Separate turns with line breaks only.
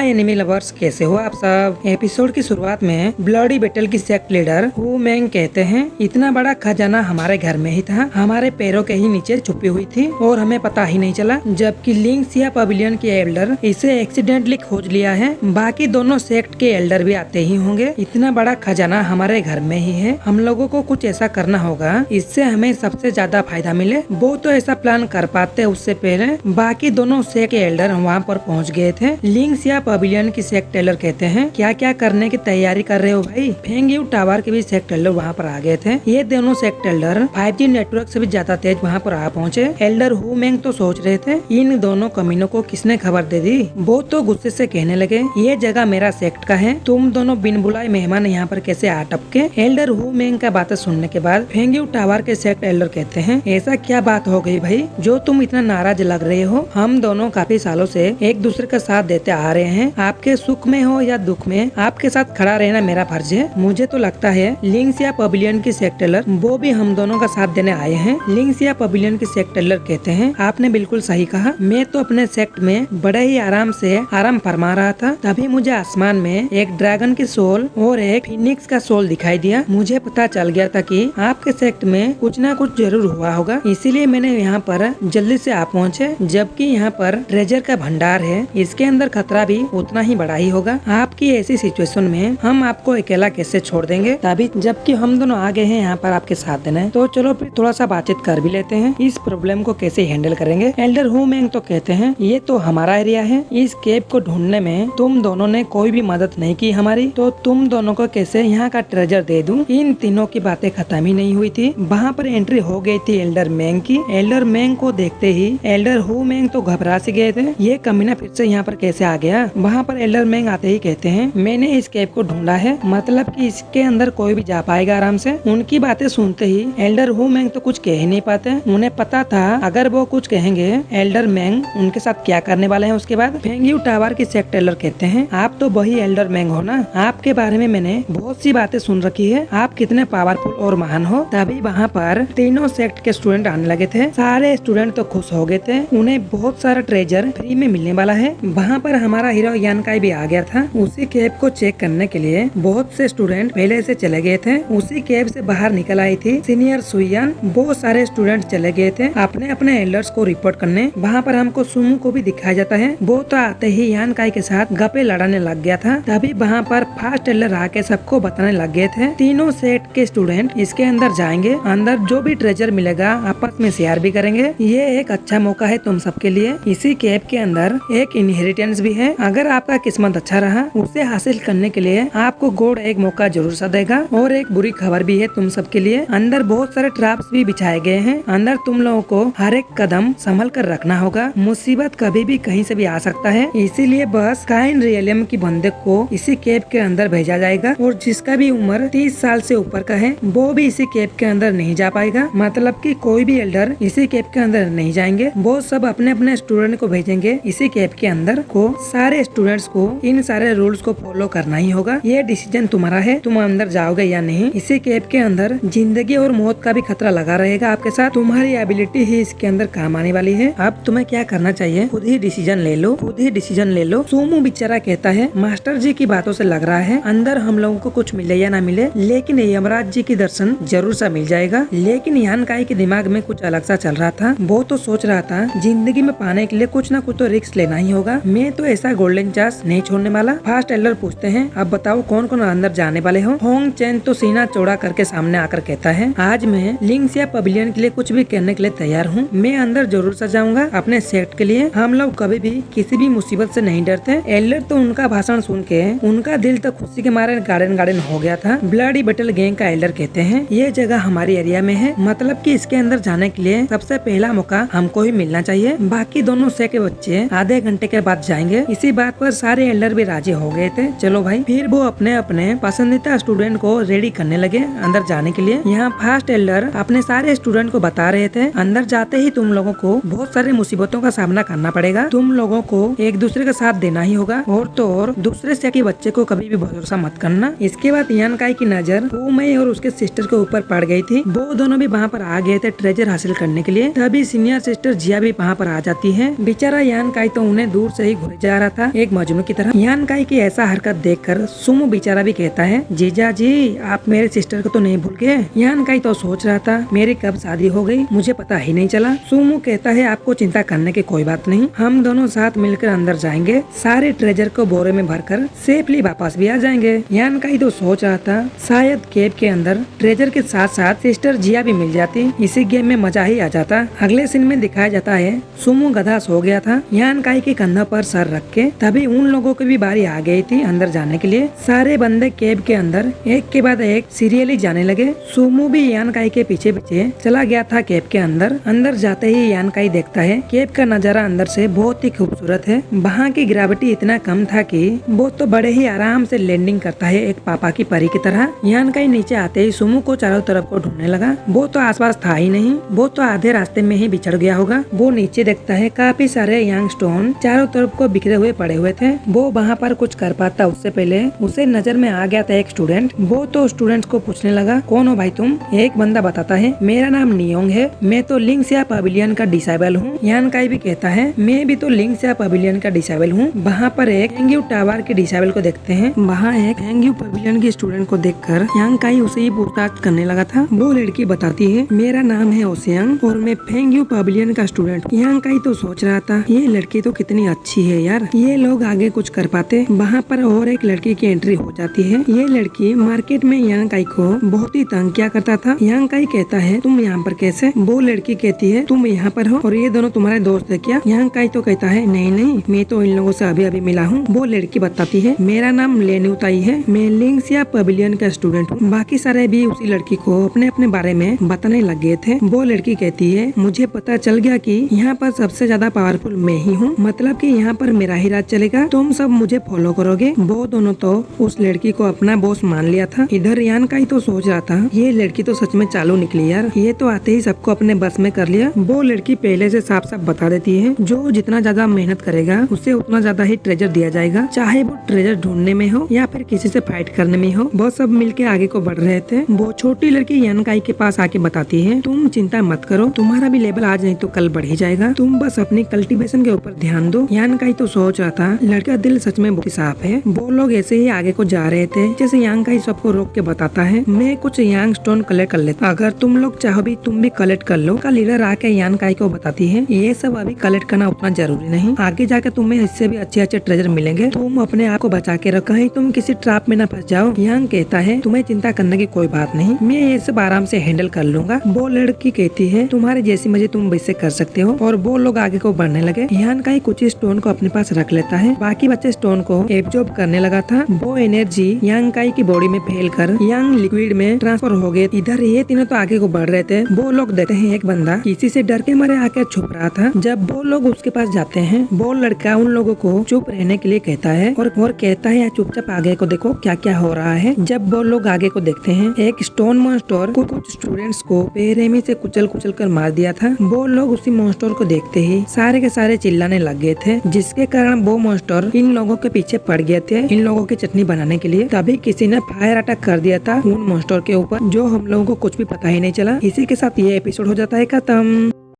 हाय enemy lovers, कैसे हो आप सब। एपिसोड की शुरुआत में ब्लडी बैटल की सेक्ट लीडर हु मैंग कहते हैं, इतना बड़ा खजाना हमारे घर में ही था, हमारे पैरों के ही नीचे छुपी हुई थी और हमें पता ही नहीं चला। जबकि लिंक्सिया पवेलियन के एल्डर इसे एक्सीडेंटली खोज लिया है। बाकी दोनों सेक्ट के एल्डर भी आते ही होंगे। इतना बड़ा खजाना हमारे घर में ही है, हम लोगों को कुछ ऐसा करना होगा इससे हमें सबसे ज्यादा फायदा मिले। वो तो ऐसा प्लान कर पाते उससे पहले बाकी दोनों सेक्ट के एल्डर वहाँ पर पहुँच गए थे। लिंक्सिया पवेलियन की सेक्ट टेलर कहते हैं, क्या क्या करने की तैयारी कर रहे हो भाई। फेंगयू टावर के भी सेक्ट टेलर वहाँ पर आ गए थे। ये दोनों सेक्ट टेलर 5G नेटवर्क से भी ज्यादा तेज वहाँ पर आ पहुँचे। एल्डर हु मैंग तो सोच रहे थे इन दोनों कमीनों को किसने खबर दे दी। वो तो गुस्से से कहने लगे, ये जगह मेरा सेक्ट का है, तुम दोनों बिन बुलाए मेहमान यहाँ पर कैसे आ टपके। एल्डर हु मैंग का बातें सुनने के बाद फेंगयू टावर के सेक्ट एल्डर कहते हैं, ऐसा क्या बात हो गई भाई जो तुम इतना नाराज लग रहे हो। हम दोनों काफी सालों से एक दूसरे का साथ देते आ रहे हैं, आपके सुख में हो या दुख में आपके साथ खड़ा रहना मेरा फर्ज है। मुझे तो लगता है लिंक्सिया पवेलियन की सेक्ट टेलर वो भी हम दोनों का साथ देने आए हैं। लिंक्सिया पवेलियन की सेक्ट टेलर कहते हैं, आपने बिल्कुल सही कहा, मैं तो अपने सेक्ट में बड़े ही आराम से आराम फरमा रहा था, तभी मुझे आसमान में एक ड्रैगन की सोल और एक फिनिक्स का सोल दिखाई दिया। मुझे पता चल गया था कि आपके सेक्ट में कुछ ना कुछ जरूर हुआ होगा, इसीलिए मैंने यहाँ पर जल्दी से आ पहुँचे। जबकि यहाँ पर ट्रेजर का भंडार है, इसके अंदर खतरा भी उतना ही बड़ा ही होगा। आपकी ऐसी सिचुएशन में हम आपको अकेला कैसे छोड़ देंगे। तभी जबकि हम दोनों आ गए हैं यहाँ पर आपके साथ देना है, तो चलो फिर थोड़ा सा बातचीत कर भी लेते हैं, इस प्रॉब्लम को कैसे हैंडल करेंगे। एल्डर हु मैंग तो कहते हैं, ये तो हमारा एरिया है, इस केव को ढूंढने में तुम दोनों ने कोई भी मदद नहीं की हमारी, तो तुम दोनों को कैसे यहाँ का ट्रेजर दे दूं। इन तीनों की बातें खत्म ही नहीं हुई थी, वहाँ पर एंट्री हो गई थी एल्डर मैंग की। एल्डर मैंग को देखते ही एल्डर हु मैंग तो घबरा से गए थे, ये कमीना फिर से यहाँ पर कैसे आ गया। वहाँ पर एल्डर मैंग आते ही कहते हैं, मैंने इस केव को ढूंढा है, मतलब कि इसके अंदर कोई भी जा पाएगा आराम से। उनकी बातें सुनते ही एल्डर हु मैंग तो कुछ कह ही नहीं पाते, उन्हें पता था अगर वो कुछ कहेंगे एल्डर मैंग उनके साथ क्या करने वाले हैं। उसके बाद फेंगयू टावर की सेक्ट टेलर कहते हैं, आप तो वही एल्डर मैंग हो ना, आपके बारे में मैंने बहुत सी बातें सुन रखी है, आप कितने पावरफुल और महान हो। तभी वहाँ पर तीनों सेक्ट के स्टूडेंट आने लगे थे। सारे स्टूडेंट तो खुश हो गए थे, उन्हें बहुत सारा ट्रेजर फ्री में मिलने वाला है। वहाँ पर हमारा हीरो यानकाई भी आ गया था। उसी केव को चेक करने के लिए बहुत से स्टूडेंट पहले से चले गए थे। उसी केव से बाहर निकल आई थी सीनियर सुयान, बहुत सारे स्टूडेंट चले गए थे अपने अपने एल्डर्स को रिपोर्ट करने। वहाँ पर हमको सुमू को भी दिखाया जाता है, वो तो आते ही यानकाई के साथ गप्पे लड़ाने लग गया था। तभी वहाँ पर फास्ट एल्डर आके सबको बताने लग गए थे, तीनों सेट के स्टूडेंट इसके अंदर जाएंगे, अंदर जो भी ट्रेजर मिलेगा आपस में शेयर भी करेंगे। ये एक अच्छा मौका है तुम सबके लिए। इसी केव के अंदर एक इनहेरिटेंस भी है, अगर आपका किस्मत अच्छा रहा उसे हासिल करने के लिए आपको गॉड एक मौका जरूर सा देगा। और एक बुरी खबर भी है तुम सबके लिए, अंदर बहुत सारे ट्रैप्स भी बिछाए गए हैं, अंदर तुम लोगों को हर एक कदम संभल कर रखना होगा, मुसीबत कभी भी कहीं से भी आ सकता है। इसीलिए बस काइन रियलियम की बंदे को इसी केव के अंदर भेजा जाएगा और जिसका भी उम्र 30 साल से ऊपर का है वो भी इसी केव के अंदर नहीं जा पाएगा। मतलब कि कोई भी एल्डर इसी केव के अंदर नहीं जाएंगे, वो सब अपने अपने स्टूडेंट को भेजेंगे इसी केव के अंदर। को सारे स्टूडेंट्स को इन सारे रूल्स को फॉलो करना ही होगा, ये डिसीजन तुम्हारा है, तुम अंदर जाओगे या नहीं। इसी केव के अंदर जिंदगी और मौत का भी खतरा लगा रहेगा आपके साथ, तुम्हारी एबिलिटी ही इसके अंदर काम आने वाली है। अब तुम्हें क्या करना चाहिए, खुद ही डिसीजन ले लो, खुद ही डिसीजन ले लो। सुमू बेचारा कहता है, मास्टर जी की बातों से लग रहा है अंदर हम लोगों को कुछ मिले या ना मिले, लेकिन यमराज जी की दर्शन जरूर सा मिल जाएगा। लेकिन यानकाई के दिमाग में कुछ अलग सा चल रहा था, वो तो सोच रहा था जिंदगी में पाने के लिए कुछ ना कुछ तो रिस्क लेना ही होगा, मैं तो ऐसा गोल्डन चांस नहीं छोड़ने वाला। फास्ट एल्डर पूछते हैं, अब बताओ कौन कौन अंदर जाने वाले हो। होंग चैन तो सीना चौड़ा करके सामने आकर कहता है, आज मैं लिंक्सिया पवेलियन के लिए कुछ भी करने के लिए तैयार हूँ, मैं अंदर जरूर सा जाऊंगा अपने सेक्ट के लिए। हम लोग कभी भी किसी भी मुसीबत से नहीं डरते। एल्डर तो उनका भाषण सुन के उनका दिल तो खुशी के मारे गार्डन गार्डन हो गया था। ब्लडी बैटल गैंग का एल्डर कहते हैं, ये जगह हमारी एरिया में है, मतलब कि इसके अंदर जाने के लिए सबसे पहला मौका हमको ही मिलना चाहिए, बाकी दोनों सेक्ट के बच्चे आधे घंटे के बाद जाएंगे। इसी बात पर सारे एल्डर भी राजी हो गए थे। चलो भाई, फिर वो अपने अपने पसंदीदा स्टूडेंट को रेडी करने लगे अंदर जाने के लिए। यहाँ फास्ट एल्डर अपने सारे स्टूडेंट को बता रहे थे, अंदर जाते ही तुम लोगों को बहुत सारी मुसीबतों का सामना करना पड़ेगा, तुम लोगों को एक दूसरे का साथ देना ही होगा, और तो और दूसरे से के बच्चे को कभी भी भरोसा मत करना। इसके बाद यानकाई की नजर हु मई और उसके सिस्टर के ऊपर पड़ गई थी, वो दोनों भी वहाँ पर आ गए थे ट्रेजर हासिल करने के लिए। तभी सीनियर सिस्टर जिया भी वहाँ पर आ जाती है। बेचारा यानकाई तो उन्हें दूर से ही घुरे जा रहा था। एक मजनू की तरह। यान काई की ऐसा हरकत देखकर सुमो बेचारा भी कहता है, जीजा जी आप मेरे सिस्टर को तो नहीं भूल गए। यान काई तो सोच रहा था मेरी कब शादी हो गई, मुझे पता ही नहीं चला। सुमो कहता है आपको चिंता करने की कोई बात नहीं, हम दोनों साथ मिलकर अंदर जाएंगे, सारे ट्रेजर को बोरे में भरकर सेफली वापस भी आ जाएंगे। यान काई तो सोच रहा था शायद केव के अंदर ट्रेजर के साथ साथ सिस्टर जिया भी मिल जाती, इसी गेम में मजा ही आ जाता। अगले सीन में दिखाया जाता है सुमो गधा सो गया था यान काई के कंधों पर सर रख के। तभी उन लोगों की भी बारी आ गई थी अंदर जाने के लिए। सारे बंदे केव के अंदर एक के बाद एक सीरियली जाने लगे। सुमो भी यान काई के पीछे पीछे चला गया था केव के अंदर। अंदर जाते ही यान काई देखता है केव का नजारा अंदर से बहुत ही खूबसूरत है। वहाँ की ग्रेविटी इतना कम था कि वो तो बड़े ही आराम से लैंडिंग करता है एक पापा की परी की तरह। यान काई नीचे आते ही सुमो को चारों तरफ को ढूंढने लगा। वो तो आसपास था ही नहीं, वो तो आधे रास्ते में ही बिछड़ गया होगा। वो नीचे देखता है काफी सारे यंग स्टोन चारों तरफ को बिखरे हुए पड़े हुए थे। वो वहाँ पर कुछ कर पाता उससे पहले उसे नजर में आ गया था एक स्टूडेंट। वो तो स्टूडेंट्स को पूछने लगा, कौन हो भाई तुम? एक बंदा बताता है, मेरा नाम नियोंग है, मैं तो लिंक्सिया पवेलियन का डिसाइबल हूँ। यान काई भी कहता है, मैं भी तो लिंक्सिया पवेलियन का डिसाइबल हूँ। वहाँ पर एक हेंग्यू टावर के डिसाइबल को देखते हैं। वहाँ एक हेंग्यू पवेलियन के स्टूडेंट को देखकर यान काई उसे ही पूछताछ करने लगा था। वो लड़की बताती है, मेरा नाम है ओसियांग और मैं हेंग्यू पवेलियन का स्टूडेंट। यान काई तो सोच रहा था ये लड़की तो कितनी अच्छी है यार, ये लोग आगे कुछ कर पाते। वहाँ पर और एक लड़की की एंट्री हो जाती है। ये लड़की मार्केट में यान काई को बहुत ही तंग किया करता था। यान काई कहता है, तुम यहाँ पर कैसे? वो लड़की कहती है, तुम यहाँ पर हो और ये दोनों तुम्हारे दोस्त है क्या? यान काई तो कहता है, नहीं नहीं, मैं तो इन लोगों से अभी अभी मिला हूँ। वो लड़की बताती है, मेरा नाम लेन्यूताई है, मैं लिंक्सिया पवेलियन का स्टूडेंट हूँ। बाकी सारे भी उसी लड़की को अपने अपने बारे में बताने लग गए थे। वो लड़की कहती है, मुझे पता चल गया कि यहाँ पर सबसे ज्यादा पावरफुल मैं ही हूँ, मतलब कि यहाँ पर मेरा ही राज चलेगा, तुम सब मुझे फॉलो करोगे। वो दोनों तो उस लड़की को अपना बॉस मान लिया था। इधर यान काई तो सोच रहा था ये लड़की तो सच में चालू निकली यार, ये तो आते ही सबको अपने बस में कर लिया। वो लड़की पहले से साफ साफ बता देती है, जो जितना ज्यादा मेहनत करेगा उसे उतना ज्यादा ही ट्रेजर दिया जाएगा, चाहे वो ट्रेजर ढूंढने में हो या फिर किसी से फाइट करने में हो। वो सब मिलके आगे को बढ़ रहे थे। वो छोटी लड़की यान काई के पास आके बताती है, तुम चिंता मत करो, तुम्हारा भी लेवल आज नहीं तो कल बढ़ ही जाएगा, तुम बस अपनी कल्टीवेशन के ऊपर ध्यान दो। यान काई तो सोच रहा था लड़का दिल सच में बहुत ही साफ है। वो लोग ऐसे ही आगे को जा रहे थे जैसे यान काई सबको रोक के बताता है, मैं कुछ यांग स्टोन कलेक्ट कर लेता, अगर तुम लोग चाहो भी तुम भी कलेक्ट कर लो। का लीडर आके यान काई को बताती है, ये सब अभी कलेक्ट करना उतना जरूरी नहीं, आगे जाकर तुम्हें इससे भी अच्छे अच्छे ट्रेजर मिलेंगे, तुम अपने आप को बचा के रखो, कहीं तुम किसी ट्रैप में न फंस जाओ। यांग कहता है, तुम्हें चिंता करने की कोई बात नहीं, मैं ये सब आराम से हैंडल कर लूंगा। वो लड़की कहती है, तुम्हारे जैसी मर्जी तुम वैसे कर सकते हो। और वो लोग आगे को बढ़ने लगे। यान काई कुछ स्टोन को अपने पास रख लेता है, बाकी बच्चे स्टोन को एब्जॉर्ब करने लगा था। वो एनर्जी यांग काई की बॉडी में फैलकर यांग लिक्विड में ट्रांसफर हो गए। इधर ये तीनों तो आगे को बढ़ रहे थे। वो लोग देखते हैं एक बंदा किसी से डर के मारे आकर छुप रहा था। जब वो लोग उसके पास जाते हैं, वो लड़का उन लोगों को चुप रहने के लिए कहता है और कहता है चुपचाप आगे को देखो क्या क्या हो रहा है। जब वो लोग आगे को देखते हैं, एक स्टोन मॉन्स्टर कुछ स्टूडेंट्स को बेरहमी से कुचल कुचल कर मार दिया था। वो लोग उसी मॉन्स्टर को देखते ही सारे के सारे चिल्लाने लग गए थे, जिसके कारण वो मॉन्स्टर इन लोगों के पीछे पड़ गए थे इन लोगों की चटनी बनाने के लिए। तभी किसी ने फायर अटैक कर दिया था उन मॉन्स्टर के ऊपर, जो हम लोगों को कुछ भी पता ही नहीं चला। इसी के साथ ये एपिसोड हो जाता है खत्म।